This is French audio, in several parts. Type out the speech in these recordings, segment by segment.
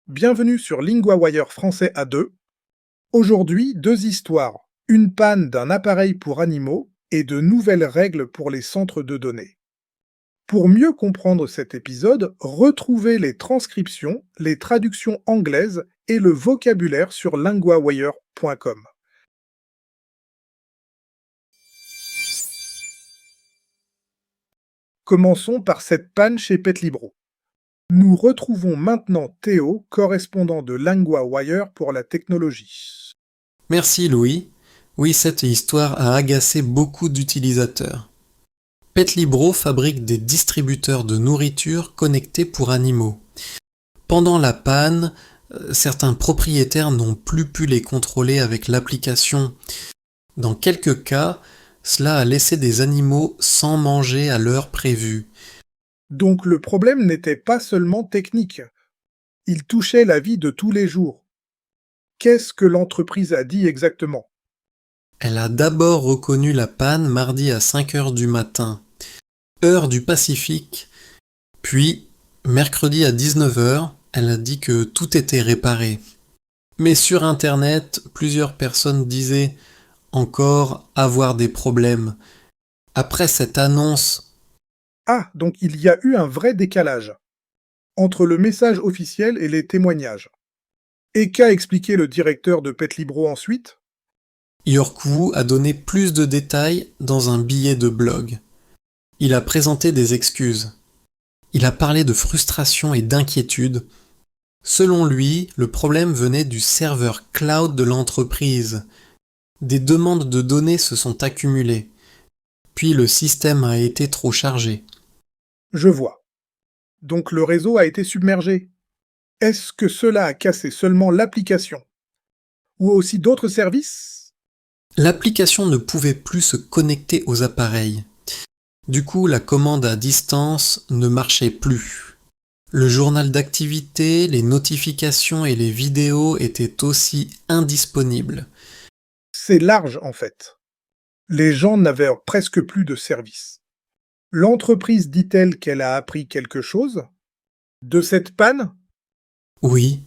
Bienvenue sur LinguaWire français A2. Aujourd'hui, deux histoires. Une panne d'un appareil pour animaux et de nouvelles règles pour les centres de données. Pour mieux comprendre cet épisode, retrouvez les transcriptions, les traductions anglaises et le vocabulaire sur linguawire.com. Commençons par cette panne chez PetLibro. Nous retrouvons maintenant Théo, correspondant de LinguaWire pour la technologie. Merci Louis. Oui, cette histoire a agacé beaucoup d'utilisateurs. PetLibro fabrique des distributeurs de nourriture connectés pour animaux. Pendant la panne, certains propriétaires n'ont plus pu les contrôler avec l'application. Dans quelques cas, cela a laissé des animaux sans manger à l'heure prévue. Donc le problème n'était pas seulement technique. Il touchait la vie de tous les jours. Qu'est-ce que l'entreprise a dit exactement ? Elle a d'abord reconnu la panne mardi à 5 heures du matin, heure du Pacifique, puis mercredi à 19 heures, elle a dit que tout était réparé. Mais sur Internet, plusieurs personnes disaient encore avoir des problèmes. Après cette annonce, Ah, donc il y a eu un vrai décalage entre le message officiel et les témoignages. Et qu'a expliqué le directeur de PetLibro ensuite ? Yorkwu a donné plus de détails dans un billet de blog. Il a présenté des excuses. Il a parlé de frustration et d'inquiétude. Selon lui, le problème venait du serveur cloud de l'entreprise. Des demandes de données se sont accumulées. Puis le système a été trop chargé. Je vois. Donc le réseau a été submergé. Est-ce que cela a cassé seulement l'application ? Ou aussi d'autres services ? L'application ne pouvait plus se connecter aux appareils. Du coup, la commande à distance ne marchait plus. Le journal d'activité, les notifications et les vidéos étaient aussi indisponibles. C'est large en fait. Les gens n'avaient presque plus de service. L'entreprise dit-elle qu'elle a appris quelque chose ? De cette panne ? Oui,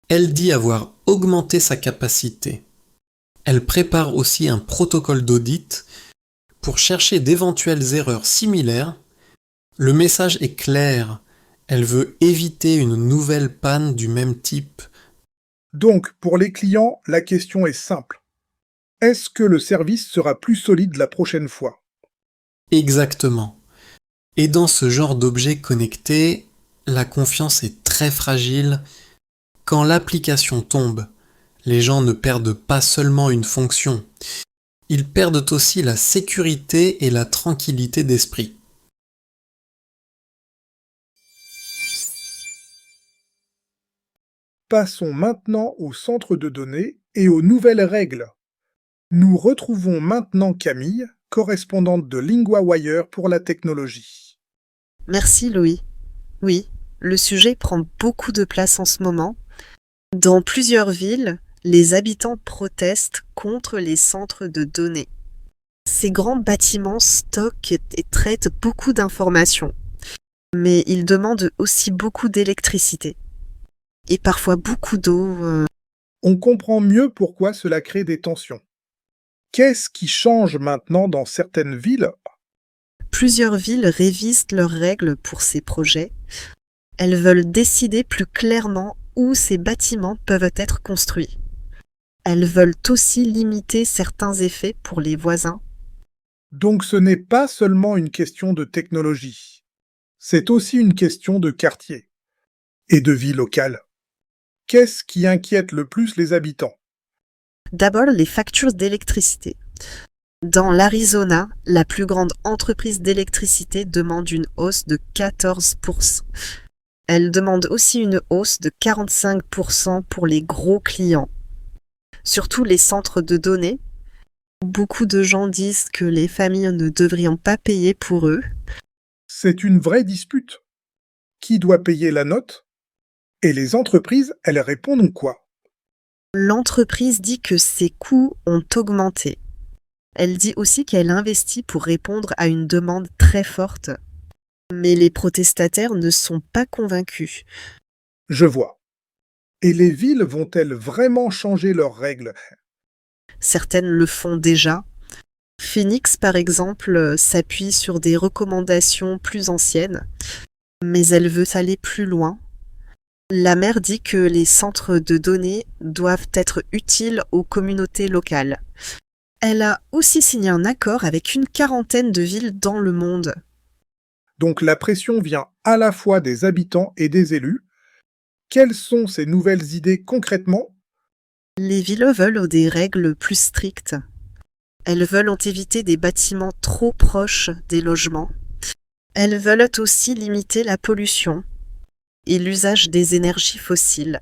elle dit avoir augmenté sa capacité. Elle prépare aussi un protocole d'audit pour chercher d'éventuelles erreurs similaires. Le message est clair. Elle veut éviter une nouvelle panne du même type. Donc, pour les clients, la question est simple. Est-ce que le service sera plus solide la prochaine fois ? Exactement. Et dans ce genre d'objet connecté, la confiance est très fragile. Quand l'application tombe, les gens ne perdent pas seulement une fonction, ils perdent aussi la sécurité et la tranquillité d'esprit. Passons maintenant au centre de données et aux nouvelles règles. Nous retrouvons maintenant Camille, correspondante de LinguaWire pour la technologie. Merci Louis. Oui, le sujet prend beaucoup de place en ce moment. Dans plusieurs villes, les habitants protestent contre les centres de données. Ces grands bâtiments stockent et traitent beaucoup d'informations, mais ils demandent aussi beaucoup d'électricité et parfois beaucoup d'eau. On comprend mieux pourquoi cela crée des tensions. Qu'est-ce qui change maintenant dans certaines villes ? Plusieurs villes révisent leurs règles pour ces projets. Elles veulent décider plus clairement où ces bâtiments peuvent être construits. Elles veulent aussi limiter certains effets pour les voisins. Donc ce n'est pas seulement une question de technologie, c'est aussi une question de quartier et de vie locale. Qu'est-ce qui inquiète le plus les habitants ? D'abord, les factures d'électricité. Dans l'Arizona, la plus grande entreprise d'électricité demande une hausse de 14%. Elle demande aussi une hausse de 45% pour les gros clients. Surtout les centres de données. Beaucoup de gens disent que les familles ne devraient pas payer pour eux. C'est une vraie dispute. Qui doit payer la note ? Et les entreprises, elles répondent quoi ? L'entreprise dit que ses coûts ont augmenté. Elle dit aussi qu'elle investit pour répondre à une demande très forte. Mais les protestataires ne sont pas convaincus. Je vois. Et les villes vont-elles vraiment changer leurs règles? Certaines le font déjà. Phoenix, par exemple, s'appuie sur des recommandations plus anciennes, mais elle veut aller plus loin. La maire dit que les centres de données doivent être utiles aux communautés locales. Elle a aussi signé un accord avec une quarantaine de villes dans le monde. Donc la pression vient à la fois des habitants et des élus. Quelles sont ces nouvelles idées concrètement? Les villes veulent des règles plus strictes. Elles veulent éviter des bâtiments trop proches des logements. Elles veulent aussi limiter la pollution et l'usage des énergies fossiles.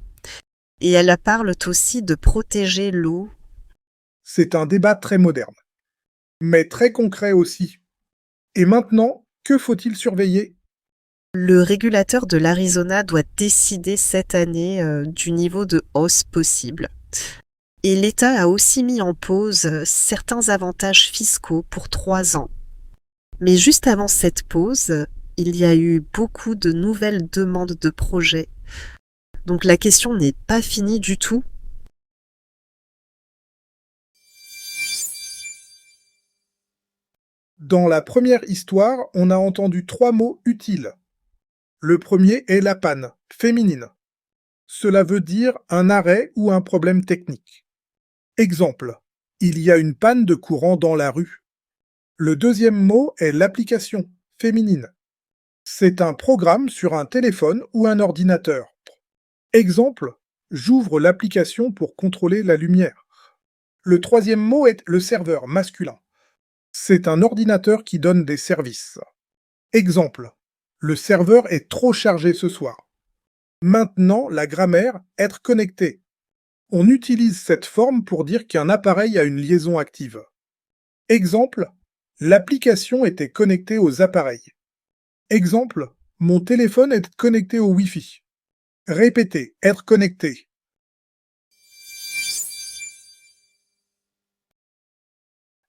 Et elles parlent aussi de protéger l'eau. C'est un débat très moderne, mais très concret aussi. Et maintenant, que faut-il surveiller? Le régulateur de l'Arizona doit décider cette année du niveau de hausse possible. Et l'État a aussi mis en pause certains avantages fiscaux pour 3 ans. Mais juste avant cette pause, il y a eu beaucoup de nouvelles demandes de projets. Donc la question n'est pas finie du tout. Dans la première histoire, on a entendu 3 mots utiles. Le premier est la panne, féminine. Cela veut dire un arrêt ou un problème technique. Exemple, il y a une panne de courant dans la rue. Le deuxième mot est l'application, féminine. C'est un programme sur un téléphone ou un ordinateur. Exemple, j'ouvre l'application pour contrôler la lumière. Le troisième mot est le serveur, masculin. C'est un ordinateur qui donne des services. Exemple, le serveur est trop chargé ce soir. Maintenant, la grammaire, être connecté. On utilise cette forme pour dire qu'un appareil a une liaison active. Exemple, l'application était connectée aux appareils. Exemple, mon téléphone est connecté au Wi-Fi. Répétez, être connecté.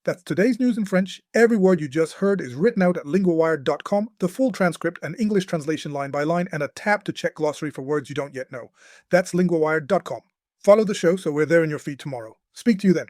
That's today's news in French. Every word you just heard is written out at linguawire.com, the full transcript and English translation line by line, and a tab to check glossary for words you don't yet know. That's linguawire.com. Follow the show so we're there in your feed tomorrow. Speak to you then.